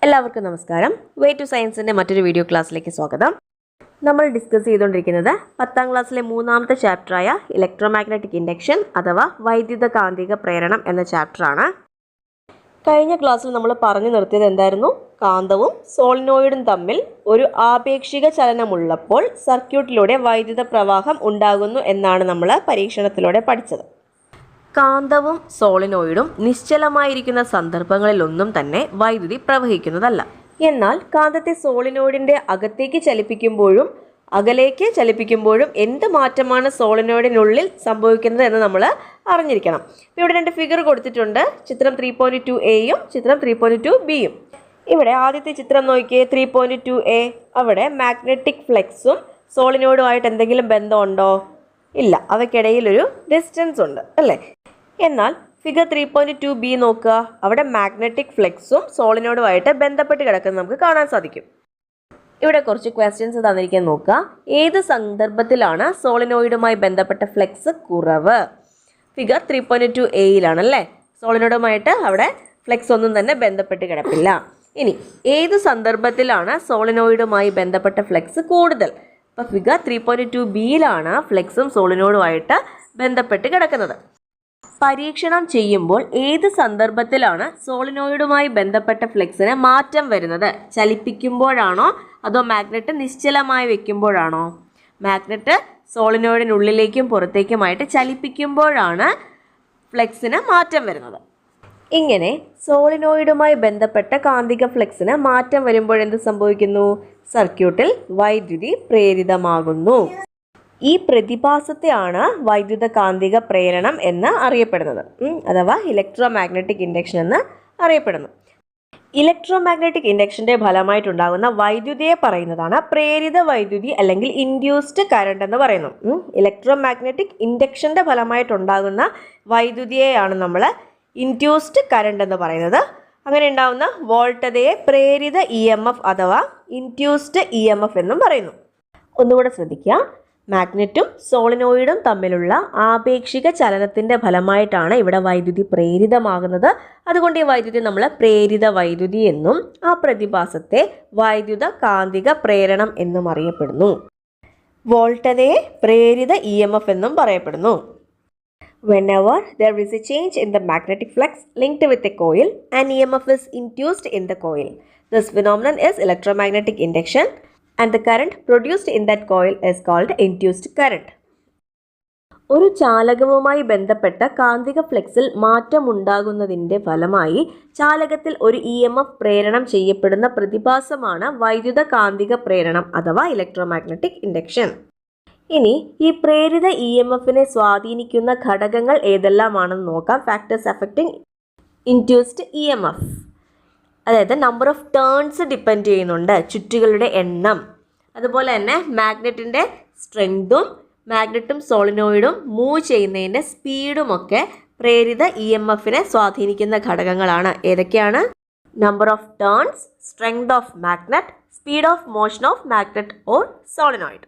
എല്ലാവർക്കും നമസ്കാരം. Way to സയൻസിൻ്റെ മറ്റൊരു വീഡിയോ ക്ലാസ്സിലേക്ക് സ്വാഗതം. നമ്മൾ ഡിസ്കസ് ചെയ്തുകൊണ്ടിരിക്കുന്നത് 10ാം ക്ലാസ്സിലെ മൂന്നാമത്തെ ചാപ്റ്ററായ ഇലക്ട്രോമാഗ്നറ്റിക് ഇൻഡക്ഷൻ അഥവാ വൈദ്യുത കാന്തിക പ്രേരണം എന്ന ചാപ്റ്ററാണ്. കഴിഞ്ഞ ക്ലാസ്സിൽ നമ്മൾ പറഞ്ഞു നിർത്തിയത് എന്തായിരുന്നു? കാന്തവും സോളിനോയിഡും തമ്മിൽ ഒരു ആപേക്ഷിക ചലനമുള്ളപ്പോൾ സർക്യൂട്ടിലൂടെ വൈദ്യുത പ്രവാഹം ഉണ്ടാകുന്നു എന്നാണ് നമ്മൾ പരീക്ഷണത്തിലൂടെ പഠിച്ചത്. കാന്തവും സോളിനോയിഡും നിശ്ചലമായിരിക്കുന്ന സന്ദർഭങ്ങളിലൊന്നും തന്നെ വൈദ്യുതി പ്രവഹിക്കുന്നതല്ല. എന്നാൽ കാന്തത്തെ സോളിനോയിഡിൻ്റെ അകത്തേക്ക് ചലിപ്പിക്കുമ്പോഴും അകലേക്ക് ചലിപ്പിക്കുമ്പോഴും എന്ത് മാറ്റമാണ് സോളിനോയിഡിനുള്ളിൽ സംഭവിക്കുന്നത് എന്ന് നമ്മൾ അറിഞ്ഞിരിക്കണം. ഇവിടെ രണ്ട് ഫിഗർ കൊടുത്തിട്ടുണ്ട്. ചിത്രം 3.2a ചിത്രം 3.2bയും. ഇവിടെ ആദ്യത്തെ ചിത്രം നോക്കിയേ, 3.2a. അവിടെ മാഗ്നറ്റിക് ഫ്ലെക്സും സോളിനോയിഡുമായിട്ട് എന്തെങ്കിലും ബന്ധമുണ്ടോ? ഇല്ല, അവയ്ക്കിടയിൽ ഒരു ഡിസ്റ്റൻസ് ഉണ്ട് അല്ലേ? എന്നാൽ ഫിഗർ 3.2b നോക്കുക, അവിടെ മാഗ്നറ്റിക് ഫ്ലെക്സും സോളിനോയിഡുമായിട്ട് ബന്ധപ്പെട്ട് കിടക്കുന്നത് നമുക്ക് കാണാൻ സാധിക്കും. ഇവിടെ കുറച്ച് ക്വസ്റ്റ്യൻസ് തന്നിരിക്കാൻ നോക്കുക. ഏത് സന്ദർഭത്തിലാണ് സോളിനോയിഡുമായി ബന്ധപ്പെട്ട ഫ്ലെക്സ് കുറവ്? ഫിഗർ 3.2aയിലാണല്ലേ. സോളിനോയിഡുമായിട്ട് അവിടെ ഫ്ലെക്സ് ഒന്നും തന്നെ ബന്ധപ്പെട്ട് കിടപ്പില്ല. ഇനി ഏത് സന്ദർഭത്തിലാണ് സോളിനോയിഡുമായി ബന്ധപ്പെട്ട ഫ്ലെക്സ് കൂടുതൽ? അപ്പോൾ ഫിഗർ 3.2bയിലാണ് ഫ്ലെക്സും സോളിനോയിഡുമായിട്ട് ബന്ധപ്പെട്ട് കിടക്കുന്നത്. പരീക്ഷണം ചെയ്യുമ്പോൾ ഏത് സന്ദർഭത്തിലാണ് സോളിനോയിഡുമായി ബന്ധപ്പെട്ട ഫ്ലെക്സിന് മാറ്റം വരുന്നത്? ചലിപ്പിക്കുമ്പോഴാണോ അതോ മാഗ്നറ്റ് നിശ്ചലമായി വെക്കുമ്പോഴാണോ? മാഗ്നറ്റ് സോളിനോയിഡിനുള്ളിലേക്കും പുറത്തേക്കുമായിട്ട് ചലിപ്പിക്കുമ്പോഴാണ് ഫ്ലെക്സിന് മാറ്റം വരുന്നത്. ഇങ്ങനെ സോളിനോയിഡുമായി ബന്ധപ്പെട്ട കാന്തിക ഫ്ലെക്സിന് മാറ്റം വരുമ്പോഴെന്ത് സംഭവിക്കുന്നു? സർക്യൂട്ടിൽ വൈദ്യുതി പ്രേരിതമാകുന്നു. ഈ പ്രതിഭാസത്തെയാണ് വൈദ്യുത കാന്തിക പ്രേരണം എന്ന് അറിയപ്പെടുന്നത്, അഥവാ ഇലക്ട്രോമാഗ്നറ്റിക് ഇൻഡക്ഷൻ എന്ന് അറിയപ്പെടുന്നു. ഇലക്ട്രോമാഗ്നറ്റിക് ഇൻഡക്ഷൻ്റെ ഫലമായിട്ടുണ്ടാകുന്ന വൈദ്യുതിയെ പറയുന്നതാണ് പ്രേരിത വൈദ്യുതി അല്ലെങ്കിൽ ഇൻഡ്യൂസ്ഡ് കറണ്ട് എന്ന് പറയുന്നു. ഇലക്ട്രോമാഗ്നറ്റിക് ഇൻഡക്ഷൻ്റെ ഫലമായിട്ടുണ്ടാകുന്ന വൈദ്യുതിയെയാണ് നമ്മൾ ഇൻഡ്യൂസ്ഡ് കറണ്ട് എന്ന് പറയുന്നത്. അങ്ങനെ ഉണ്ടാകുന്ന വോൾട്ടതയെ പ്രേരിത EMF അഥവാ ഇൻഡ്യൂസ്ഡ് EMF എന്നും പറയുന്നു. ഒന്നുകൂടെ ശ്രദ്ധിക്കുക. മാഗ്നറ്റും സോളിനോയിഡും തമ്മിലുള്ള ആപേക്ഷിക ചലനത്തിൻ്റെ ഫലമായിട്ടാണ് ഇവിടെ വൈദ്യുതി പ്രേരിതമാകുന്നത്. അതുകൊണ്ട് ഈ വൈദ്യുതി നമ്മൾ പ്രേരിത വൈദ്യുതി എന്നും ആ പ്രതിഭാസത്തെ വൈദ്യുത കാന്തിക പ്രേരണം എന്നും അറിയപ്പെടുന്നു. വോൾട്ടതയെ പ്രേരിത EMF എന്നും പറയപ്പെടുന്നു. Whenever there is a change in the magnetic flux linked with a coil, an EMF is induced in the coil. This phenomenon is electromagnetic induction and the current produced in that coil is called induced current. ഒരു ചാലകവുമായി ബന്ധപ്പെട്ട കാന്തിക ഫ്ലെക്സിൽ മാറ്റമുണ്ടാകുന്നതിൻ്റെ ഫലമായി ചാലകത്തിൽ ഒരു EMF പ്രേരണം ചെയ്യപ്പെടുന്ന പ്രതിഭാസമാണ് വൈദ്യുത കാന്തിക പ്രേരണം അഥവാ ഇലക്ട്രോമാഗ്നറ്റിക് ഇൻഡക്ഷൻ. ഇനി ഈ പ്രേരിത EMFനെ സ്വാധീനിക്കുന്ന ഘടകങ്ങൾ ഏതെല്ലാമാണെന്ന് നോക്കാം. ഫാക്ടേഴ്സ് അഫക്റ്റിംഗ് ഇൻഡ്യൂസ്ഡ് EMF, അതായത് നമ്പർ ഓഫ് ടേൺസ് ഡിപ്പെൻഡ് ചെയ്യുന്നുണ്ട്, ചുറ്റുകളുടെ എണ്ണം. അതുപോലെ തന്നെ മാഗ്നറ്റിൻ്റെ സ്ട്രെങ്തും മാഗ്നറ്റും സോളിനോയിഡും മൂവ് ചെയ്യുന്നതിൻ്റെ സ്പീഡുമൊക്കെ പ്രേരിത EMFനെ സ്വാധീനിക്കുന്ന ഘടകങ്ങളാണ്. ഏതൊക്കെയാണ്? Number of turns, strength of magnet, speed of motion of magnet or solenoid.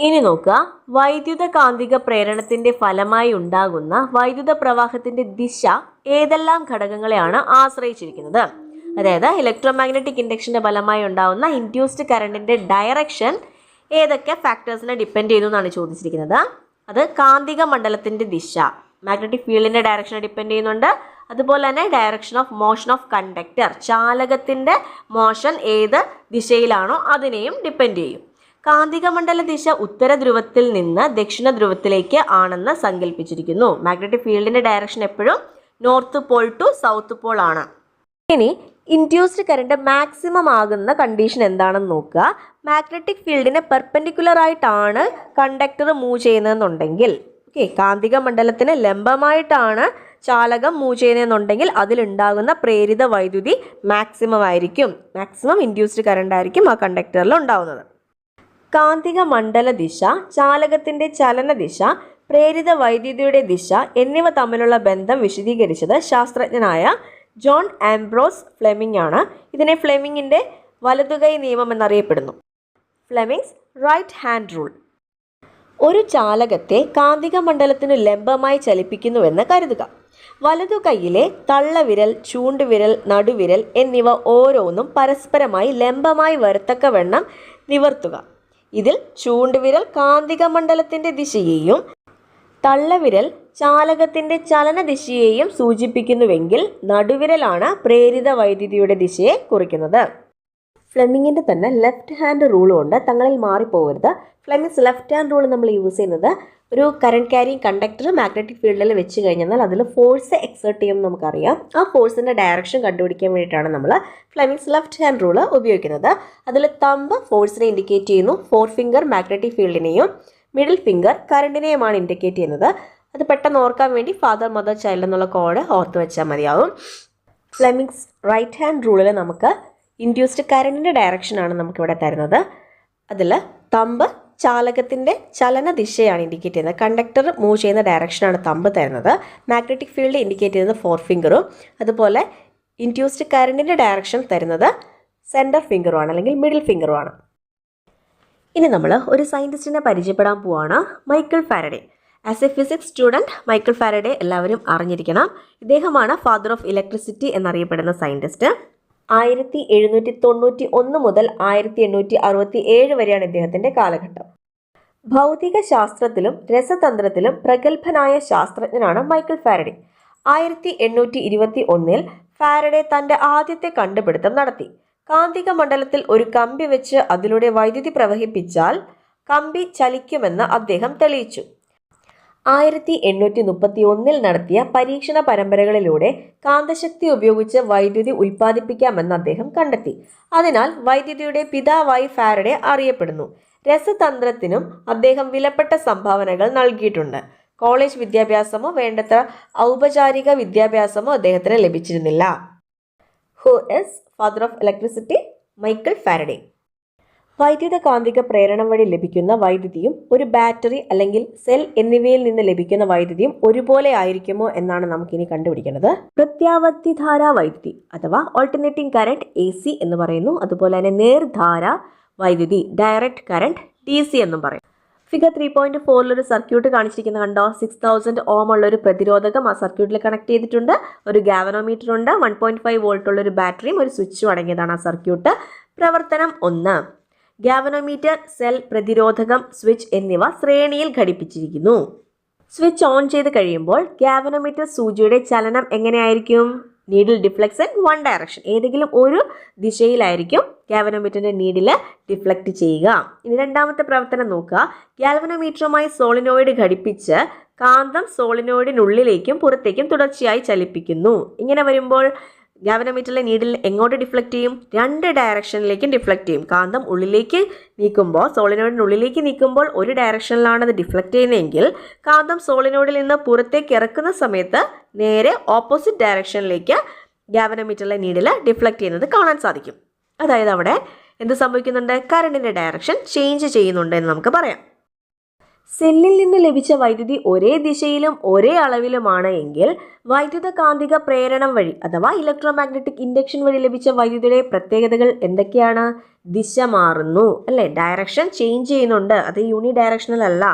ഇനി നോക്കുക, വൈദ്യുത കാന്തിക പ്രേരണത്തിൻ്റെ ഫലമായി ഉണ്ടാകുന്ന വൈദ്യുത പ്രവാഹത്തിൻ്റെ ദിശ ഏതെല്ലാം ഘടകങ്ങളെയാണ് ആശ്രയിച്ചിരിക്കുന്നത്? അതായത് ഇലക്ട്രോമാഗ്നറ്റിക് ഇൻഡക്ഷൻ്റെ ഫലമായി ഉണ്ടാകുന്ന ഇൻഡ്യൂസ്ഡ് കറണ്ടിൻ്റെ ഡയറക്ഷൻ ഏതൊക്കെ ഫാക്ടേഴ്സിനെ ഡിപ്പെൻഡ് ചെയ്യുന്നു എന്നാണ് ചോദിച്ചിരിക്കുന്നത്. അത് കാന്തിക മണ്ഡലത്തിൻ്റെ ദിശ, മാഗ്നറ്റിക് ഫീൽഡിൻ്റെ ഡയറക്ഷനെ ഡിപ്പെൻഡ് ചെയ്യുന്നുണ്ട്. അതുപോലെ തന്നെ direction of motion of conductor, ചാലകത്തിൻ്റെ മോഷൻ ഏത് ദിശയിലാണോ അതിനെയും ഡിപ്പെൻഡ് ചെയ്യും. കാന്തിക മണ്ഡല ദിശ ഉത്തര ധ്രുവത്തിൽ നിന്ന് ദക്ഷിണ ധ്രുവത്തിലേക്ക് ആണെന്ന് സങ്കല്പിച്ചിരിക്കുന്നു. മാഗ്നറ്റിക് ഫീൽഡിൻ്റെ ഡയറക്ഷൻ എപ്പോഴും north pole to south pole ആണ്. ഇനി ഇൻഡ്യൂസ്ഡ് കറണ്ട് മാക്സിമം ആകുന്ന കണ്ടീഷൻ എന്താണെന്ന് നോക്കുക. മാഗ്നറ്റിക് ഫീൽഡിന് പെർപെൻഡിക്കുലർ ആയിട്ടാണ് കണ്ടക്ടർ മൂവ് ചെയ്യുന്നതെന്നുണ്ടെങ്കിൽ, കാന്തിക മണ്ഡലത്തിന് ലംബമായിട്ടാണ് ചാലകം മൂവ് ചെയ്യുന്നതെന്നുണ്ടെങ്കിൽ അതിലുണ്ടാകുന്ന പ്രേരിത വൈദ്യുതി മാക്സിമം ആയിരിക്കും. മാക്സിമം ഇൻഡ്യൂസ്ഡ് കറണ്ട് ആയിരിക്കും ആ കണ്ടക്ടറിൽ ഉണ്ടാവുന്നത്. കാന്തിക മണ്ഡല ദിശ, ചാലകത്തിൻ്റെ ചലനദിശ, പ്രേരിത വൈദ്യുതിയുടെ ദിശ എന്നിവ തമ്മിലുള്ള ബന്ധം വിശദീകരിച്ചത് ശാസ്ത്രജ്ഞനായ ജോൺ ആംബ്രോസ് ഫ്ലെമിംഗ് ആണ്. ഇതിനെ ഫ്ലെമിങ്ങിൻ്റെ വലതുകൈ നിയമം എന്നറിയപ്പെടുന്നു. Fleming's right hand rule. ഒരു ചാലകത്തെ കാന്തിക മണ്ഡലത്തിന് ലംബമായി ചലിപ്പിക്കുന്നുവെന്ന് കരുതുക. വലതു കൈയിലെ തള്ളവിരൽ, ചൂണ്ടുവിരൽ, നടുവിരൽ എന്നിവ ഓരോന്നും പരസ്പരമായി ലംബമായി വരത്തക്കവണ്ണം നിവർത്തുക. ഇതിൽ ചൂണ്ടുവിരൽ കാന്തിക മണ്ഡലത്തിൻ്റെ ദിശയെയും തള്ളവിരൽ ചാലകത്തിൻ്റെ ചലനദിശയെയും സൂചിപ്പിക്കുന്നുവെങ്കിൽ നടുവിരലാണ് പ്രേരിത വൈദ്യുതിയുടെ ദിശയെ കുറിക്കുന്നത്. ഫ്ലെമിങ്ങിൻ്റെ തന്നെ ലെഫ്റ്റ് ഹാൻഡ് റൂൾ കൊണ്ട് തങ്ങളിൽ മാറിപ്പോകരുത്. ഫ്ലെമിങ്സ് ലെഫ്റ്റ് ഹാൻഡ് റൂൾ നമ്മൾ യൂസ് ചെയ്യുന്നത് ഒരു കറണ്ട് ക്യാരിങ് കണ്ടക്ടർ മാഗ്നറ്റിക് ഫീൽഡിൽ വെച്ച് കഴിഞ്ഞാൽ അതിൽ ഫോഴ്സ് എക്സേർട്ട് ചെയ്യും നമുക്കറിയാം. ആ ഫോഴ്സിൻ്റെ ഡയറക്ഷൻ കണ്ടുപിടിക്കാൻ വേണ്ടിയിട്ടാണ് നമ്മൾ ഫ്ലെമിങ്സ് ലെഫ്റ്റ് ഹാൻഡ് റൂൾ ഉപയോഗിക്കുന്നത്. അതിൽ തമ്പ് ഫോഴ്സിനെ ഇൻഡിക്കേറ്റ് ചെയ്യുന്നു, ഫോർ ഫിംഗർ മാഗ്നറ്റിക് ഫീൽഡിനെയും മിഡിൽ ഫിംഗർ കറണ്ടിനെയുമാണ് ഇൻഡിക്കേറ്റ് ചെയ്യുന്നത്. അത് പെട്ടെന്ന് ഓർക്കാൻ വേണ്ടി ഫാദർ മദർ ചൈൽഡ് എന്നുള്ള കോഡ് ഓർത്ത് വെച്ചാൽ മതിയാവും. ഫ്ലെമിങ്സ് റൈറ്റ് ഹാൻഡ് റൂളിൽ നമുക്ക് ഇൻഡ്യൂസ്ഡ് കറണ്ടിൻ്റെ ഡയറക്ഷനാണ് നമുക്കിവിടെ തരുന്നത്. അതിൽ തമ്പ് ചാലകത്തിൻ്റെ ചലനദിശയാണ് ഇൻഡിക്കേറ്റ് ചെയ്യുന്നത്. കണ്ടക്ടർ മൂവ് ചെയ്യുന്ന ഡയറക്ഷനാണ് തമ്പ് തരുന്നത്. മാഗ്നറ്റിക് ഫീൽഡ് ഇൻഡിക്കേറ്റ് ചെയ്യുന്നത് ഫോർ ഫിംഗറും, അതുപോലെ ഇൻഡ്യൂസ്ഡ് കറണ്ടിൻ്റെ ഡയറക്ഷൻ തരുന്നത് സെൻറ്റർ ഫിംഗറുമാണ് അല്ലെങ്കിൽ മിഡിൽ ഫിംഗറുമാണ്. ഇനി നമ്മൾ ഒരു സയൻറ്റിസ്റ്റിനെ പരിചയപ്പെടാൻ പോവാണ്, Michael Faraday. As A physics student Michael Faraday എല്ലാവരും അറിഞ്ഞിരിക്കണം. ഇദ്ദേഹമാണ് ഫാദർ ഓഫ് ഇലക്ട്രിസിറ്റി എന്നറിയപ്പെടുന്ന സയൻറ്റിസ്റ്റ്. 1791 മുതൽ 1867 വരെയാണ് ഇദ്ദേഹത്തിൻ്റെ കാലഘട്ടം. ഭൗതിക ശാസ്ത്രത്തിലും രസതന്ത്രത്തിലും പ്രഗത്ഭനായ ശാസ്ത്രജ്ഞനാണ് മൈക്കിൾ ഫാരഡേ. 1821 ഫാരഡേ തൻ്റെ ആദ്യത്തെ കണ്ടുപിടുത്തം നടത്തി. കാന്തിക മണ്ഡലത്തിൽ ഒരു കമ്പി വെച്ച് അതിലൂടെ വൈദ്യുതി പ്രവഹിപ്പിച്ചാൽ കമ്പി ചലിക്കുമെന്ന് അദ്ദേഹം തെളിയിച്ചു. 1831 നടത്തിയ പരീക്ഷണ പരമ്പരകളിലൂടെ കാന്തശക്തി ഉപയോഗിച്ച് വൈദ്യുതി ഉൽപ്പാദിപ്പിക്കാമെന്ന് അദ്ദേഹം കണ്ടെത്തി. അതിനാൽ വൈദ്യുതിയുടെ പിതാവായി ഫാരഡേ അറിയപ്പെടുന്നു. രസതന്ത്രത്തിനും അദ്ദേഹം വിലപ്പെട്ട സംഭാവനകൾ നൽകിയിട്ടുണ്ട്. കോളേജ് വിദ്യാഭ്യാസമോ വേണ്ടത്ര ഔപചാരിക വിദ്യാഭ്യാസമോ അദ്ദേഹത്തിന് ലഭിച്ചിരുന്നില്ല. Who is father of electricity? Michael Faraday. വൈദ്യുത കാന്തിക പ്രേരണം വഴി ലഭിക്കുന്ന വൈദ്യുതിയും ഒരു ബാറ്ററി അല്ലെങ്കിൽ സെൽ എന്നിവയിൽ നിന്ന് ലഭിക്കുന്ന വൈദ്യുതിയും ഒരുപോലെ ആയിരിക്കുമോ എന്നാണ് നമുക്കിനി കണ്ടുപിടിക്കേണ്ടത്. പ്രത്യാവർത്തിധാര വൈദ്യുതി അഥവാ ഓൾട്ടർനേറ്റിംഗ് കറണ്ട് AC എന്ന് പറയുന്നു. അതുപോലെ തന്നെ നേർധാര വൈദ്യുതി ഡയറക്റ്റ് കറണ്ട് DC എന്നും പറയും. ഫിഗർ 3.4 ഒരു സർക്യൂട്ട് കാണിച്ചിരിക്കുന്നത് കണ്ടോ. 6000 ഓം ഉള്ള ഒരു പ്രതിരോധകം ആ സർക്യൂട്ടിൽ കണക്ട് ചെയ്തിട്ടുണ്ട്. ഒരു ഗാവനോമീറ്റർ ഉണ്ട്. 1.5 വോൾട്ട് ഉള്ള ഒരു ബാറ്ററിയും ഒരു സ്വിച്ചും അടങ്ങിയതാണ് ആ സർക്യൂട്ട്. പ്രവർത്തനം 1. ഗാവനോമീറ്റർ, സെൽ, പ്രതിരോധകം, സ്വിച്ച് എന്നിവ ശ്രേണിയിൽ ഘടിപ്പിച്ചിരിക്കുന്നു. സ്വിച്ച് ഓൺ ചെയ്ത് കഴിയുമ്പോൾ ഗാവനോമീറ്റർ സൂചിയുടെ ചലനം എങ്ങനെയായിരിക്കും? നീഡിൽ ഡിഫ്ലക്ഷൻ വൺ ഡയറക്ഷൻ, ഏതെങ്കിലും ഒരു ദിശയിലായിരിക്കും ഗാവനോമീറ്ററിൻ്റെ നീഡിൽ ഡിഫ്ലക്റ്റ് ചെയ്യുക. ഇനി രണ്ടാമത്തെ പ്രവർത്തനം നോക്കുക. ഗാൽവനോമീറ്ററുമായി സോളിനോയിഡ് ഘടിപ്പിച്ച് കാന്തം സോളിനോയിഡിനുള്ളിലേക്കും പുറത്തേക്കും തുടർച്ചയായി ചലിപ്പിക്കുന്നു. ഇങ്ങനെ വരുമ്പോൾ ഗാവനോമീറ്ററിലെ നീഡിൽ എങ്ങോട്ട് ഡിഫ്ലക്റ്റ് ചെയ്യും? രണ്ട് ഡയറക്ഷനിലേക്കും ഡിഫ്ലക്റ്റ് ചെയ്യും. കാന്തം ഉള്ളിലേക്ക് നീക്കുമ്പോൾ, സോളിനോയിഡിനുള്ളിലേക്ക് നീക്കുമ്പോൾ ഒരു ഡയറക്ഷനിലാണ് അത് ഡിഫ്ലക്റ്റ് ചെയ്യുന്നതെങ്കിൽ കാന്തം സോളിനോയിഡിൽ നിന്ന് പുറത്തേക്ക് ഇറക്കുന്ന സമയത്ത് നേരെ ഓപ്പോസിറ്റ് ഡയറക്ഷനിലേക്ക് ഗാവനോമീറ്ററിലെ നീഡിൽ ഡിഫ്ലക്റ്റ് ചെയ്യുന്നത് കാണാൻ സാധിക്കും. അതായത് അവിടെ എന്ത് സംഭവിക്കുന്നുണ്ട്? കറണ്ടിൻ്റെ ഡയറക്ഷൻ ചേഞ്ച് ചെയ്യുന്നുണ്ട് എന്ന് നമുക്ക് പറയാം. സെല്ലിൽ നിന്ന് ലഭിച്ച വൈദ്യുതി ഒരേ ദിശയിലും ഒരേ അളവിലുമാണ് എങ്കിൽ വൈദ്യുത കാന്തിക പ്രേരണം വഴി അഥവാ ഇലക്ട്രോമാഗ്നറ്റിക് ഇൻഡക്ഷൻ വഴി ലഭിച്ച വൈദ്യുതിയുടെ പ്രത്യേകതകൾ എന്തൊക്കെയാണ്? ദിശ മാറുന്നു അല്ലേ, ഡയറക്ഷൻ ചേഞ്ച് ചെയ്യുന്നുണ്ട്, അത് യൂണി ഡയറക്ഷണൽ അല്ല.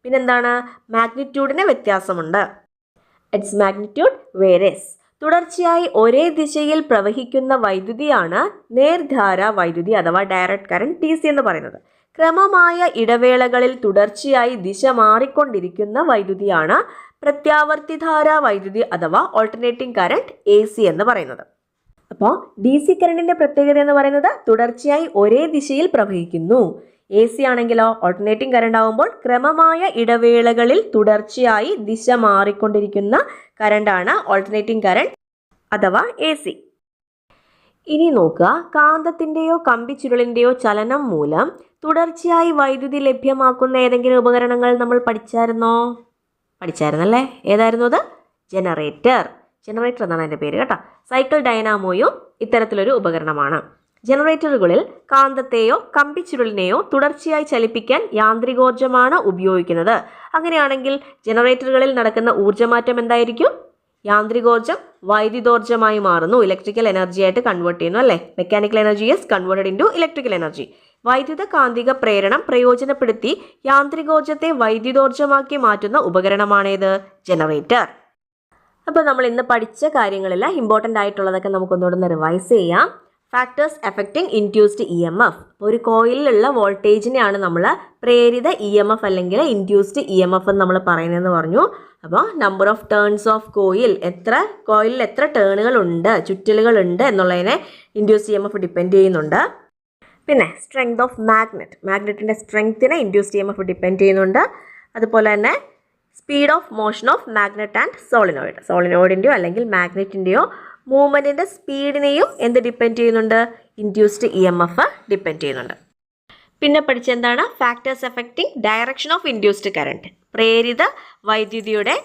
പിന്നെന്താണ്? മാഗ്നിറ്റ്യൂഡിന് വ്യത്യാസമുണ്ട്. It's magnitude various. തുടർച്ചയായി ഒരേ ദിശയിൽ പ്രവഹിക്കുന്ന വൈദ്യുതിയാണ് നേർധാര വൈദ്യുതി അഥവാ ഡയറക്റ്റ് കറണ്ട് DC എന്ന് പറയുന്നത്. ക്രമമായ ഇടവേളകളിൽ തുടർച്ചയായി ദിശ മാറിക്കൊണ്ടിരിക്കുന്ന വൈദ്യുതിയാണ് പ്രത്യാവർത്തിധാര വൈദ്യുതി അഥവാ ഓൾട്ടർനേറ്റിംഗ് കറണ്ട് AC എന്ന് പറയുന്നത്. അപ്പോൾ DC കറണ്ടിൻ്റെ പ്രത്യേകത എന്ന് പറയുന്നത് തുടർച്ചയായി ഒരേ ദിശയിൽ പ്രവഹിക്കുന്നു. AC ആണെങ്കിലോ ഓൾട്ടർനേറ്റിംഗ് കറണ്ട് ആകുമ്പോൾ ക്രമമായ ഇടവേളകളിൽ തുടർച്ചയായി ദിശ മാറിക്കൊണ്ടിരിക്കുന്ന കറണ്ടാണ് ഓൾട്ടർനേറ്റിംഗ് കറണ്ട് അഥവാ AC. ഇനി നോക്കുക, കാന്തത്തിൻ്റെയോ കമ്പിച്ചുരുളിൻ്റെയോ ചലനം മൂലം തുടർച്ചയായി വൈദ്യുതി ലഭ്യമാക്കുന്ന ഏതെങ്കിലും ഉപകരണങ്ങൾ നമ്മൾ പഠിച്ചായിരുന്നല്ലേ? ഏതായിരുന്നു അത്? ജനറേറ്റർ എന്നാണ് അതിൻ്റെ പേര് കേട്ടോ. സൈക്കിൾ ഡൈനാമോയും ഇത്തരത്തിലൊരു ഉപകരണമാണ്. ജനറേറ്ററുകളിൽ കാന്തത്തെയോ കമ്പിച്ചുരുളിനെയോ തുടർച്ചയായി ചലിപ്പിക്കാൻ യാന്ത്രികോർജ്ജമാണ് ഉപയോഗിക്കുന്നത്. അങ്ങനെയാണെങ്കിൽ ജനറേറ്ററുകളിൽ നടക്കുന്ന ഊർജ്ജമാറ്റം എന്തായിരിക്കും? യാന്ത്രികോർജ്ജം വൈദ്യുതോർജ്ജമായി മാറുന്നു, ഇലക്ട്രിക്കൽ എനർജി ആയിട്ട് കൺവേർട്ട് ചെയ്യുന്നു അല്ലേ. Mechanical energy is converted into electrical energy. വൈദ്യുത കാന്തിക പ്രേരണം പ്രയോജനപ്പെടുത്തി യാന്ത്രികോർജ്ജത്തെ വൈദ്യുതോർജ്ജമാക്കി മാറ്റുന്ന ഉപകരണമാണേത്? ജനറേറ്റർ. അപ്പോൾ നമ്മൾ ഇന്ന് പഠിച്ച കാര്യങ്ങളിൽ ഇമ്പോർട്ടൻ്റ് ആയിട്ടുള്ളതൊക്കെ നമുക്കൊന്നുകൂടെ റിവൈസ് ചെയ്യാം. Factors affecting induced E M F. ഒരു കോയിലുള്ള വോൾട്ടേജിനെയാണ് നമ്മൾ പ്രേരിത ഇ എം എഫ് അല്ലെങ്കിൽ ഇൻഡ്യൂസ്ഡ് ഇ എം എഫ് എന്ന് നമ്മൾ പറയുന്നതെന്ന് പറഞ്ഞു. അപ്പോൾ number of turns of coil, കോയിലിൽ എത്ര ടേണുകളുണ്ട്, ചുറ്റലുകളുണ്ട് എന്നുള്ളതിനെ induced E M F depend ചെയ്യുന്നുണ്ട്. പിന്നെ സ്ട്രെങ്ത് ഓഫ് മാഗ്നറ്റിൻ്റെ സ്ട്രെങ്ത്തിനെ induced E M F depend ചെയ്യുന്നുണ്ട്. അതുപോലെ തന്നെ speed of motion of magnet and സോളിനോയിഡിൻ്റെയോ അല്ലെങ്കിൽ മാഗ്നറ്റിൻ്റെയോ മൂവ്മെൻറ്റിൻ്റെ സ്പീഡിനെയും എന്ത് ഡിപ്പെൻഡ് ചെയ്യുന്നുണ്ട്? Induced E M F depend ചെയ്യുന്നുണ്ട്. പിന്നെ പഠിച്ചെന്താണ്? Factors affecting direction of induced current. പ്രേരിത വൈദ്യുതിയുടെ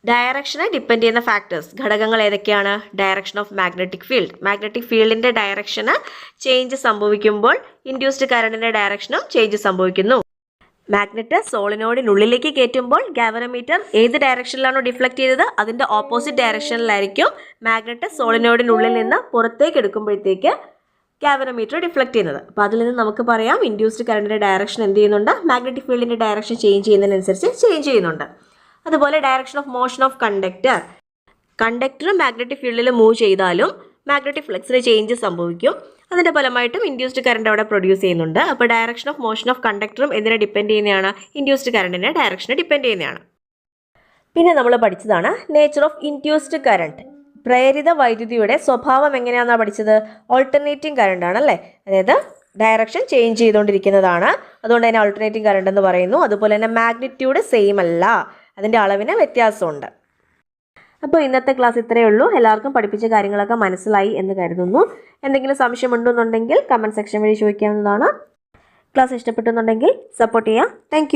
ഡയറക്ഷനെ ഡിപ്പെൻഡ് ചെയ്യുന്ന ഫാക്ടേഴ്സ്, ഘടകങ്ങൾ ഏതൊക്കെയാണ്? ഡയറക്ഷൻ ഓഫ് മാഗ്നറ്റിക് ഫീൽഡിൻ്റെ ഡയറക്ഷന് ചേഞ്ച് സംഭവിക്കുമ്പോൾ ഇൻഡ്യൂസ്ഡ് കറണ്ടിൻ്റെ ഡയറക്ഷനും ചേഞ്ച് സംഭവിക്കുന്നു. മാഗ്നറ്റ് സോളിനോയിഡിനുള്ളിലേക്ക് കയറ്റുമ്പോൾ ഗാവനോമീറ്റർ ഏത് ഡയറക്ഷനിലാണോ ഡിഫ്ലക്ട് ചെയ്തത് അതിൻ്റെ ഓപ്പോസിറ്റ് ഡയറക്ഷനിലായിരിക്കും മാഗ്നറ്റ് സോളിനോയിഡിനുള്ളിൽ നിന്ന് പുറത്തേക്ക് എടുക്കുമ്പോഴത്തേക്ക് ഗാവനോമീറ്റർ ഡിഫ്ലക്ട് ചെയ്യുന്നത്. അപ്പോൾ അതിൽ നിന്ന് നമുക്ക് പറയാം ഇൻഡ്യൂസ്ഡ് കറണ്ടിൻ്റെ ഡയറക്ഷൻ എന്ത് ചെയ്യുന്നുണ്ട്? മാഗ്നറ്റിക് ഫീൽഡിൻ്റെ ഡയറക്ഷൻ ചേഞ്ച് ചെയ്യുന്നതിനനുസരിച്ച് ചേഞ്ച് ചെയ്യുന്നുണ്ട്. അതുപോലെ direction of motion of conductor magnetic ഫീൽഡിൽ മൂവ് ചെയ്താലും മാഗ്നറ്റിക് ഫ്ലക്സിന് ചേഞ്ച് സംഭവിക്കും. അതിൻ്റെ ഫലമായിട്ടും ഇൻഡ്യൂസ്ഡ് കറണ്ട് അവിടെ പ്രൊഡ്യൂസ് ചെയ്യുന്നുണ്ട്. അപ്പോൾ ഡയറക്ഷൻ ഓഫ് മോഷൻ ഓഫ് കണ്ടക്ടറും എന്തിനെ ഡിപ്പെൻഡ് ചെയ്യുന്നതാണ്? ഇൻഡ്യൂസ്ഡ് കറണ്ടിൻ്റെ ഡയറക്ഷനെ ഡിപ്പെൻഡ് ചെയ്യുന്നതാണ്. പിന്നെ നമ്മൾ പഠിച്ചതാണ് നേച്ചർ ഓഫ് ഇൻഡ്യൂസ്ഡ് കറണ്ട്. പ്രേരിത വൈദ്യുതിയുടെ സ്വഭാവം എങ്ങനെയാണെന്നാണ് പഠിച്ചത്? ഓൾട്ടർനേറ്റിംഗ് കറണ്ട് ആണല്ലേ, അതായത് ഡയറക്ഷൻ ചേഞ്ച് ചെയ്തുകൊണ്ടിരിക്കുന്നതാണ്. അതുകൊണ്ട് തന്നെ ഓൾട്ടർനേറ്റിംഗ് കറണ്ട് എന്ന് പറയുന്നു. അതുപോലെ തന്നെ മാഗ്നിറ്റ്യൂഡ് സെയിം അല്ല, അതിൻ്റെ അളവിന് വ്യത്യാസമുണ്ട്. അപ്പോൾ ഇന്നത്തെ ക്ലാസ് ഇത്രയേ ഉള്ളൂ. എല്ലാവർക്കും പഠിപ്പിച്ച കാര്യങ്ങളൊക്കെ മനസ്സിലായി എന്ന് കരുതുന്നു. എന്തെങ്കിലും സംശയമുണ്ടെന്നുണ്ടെങ്കിൽ കമൻറ്റ് സെക്ഷൻ വഴി ചോദിക്കാവുന്നതാണ്. ക്ലാസ് ഇഷ്ടപ്പെട്ടെന്നുണ്ടെങ്കിൽ സപ്പോർട്ട് ചെയ്യാം. താങ്ക്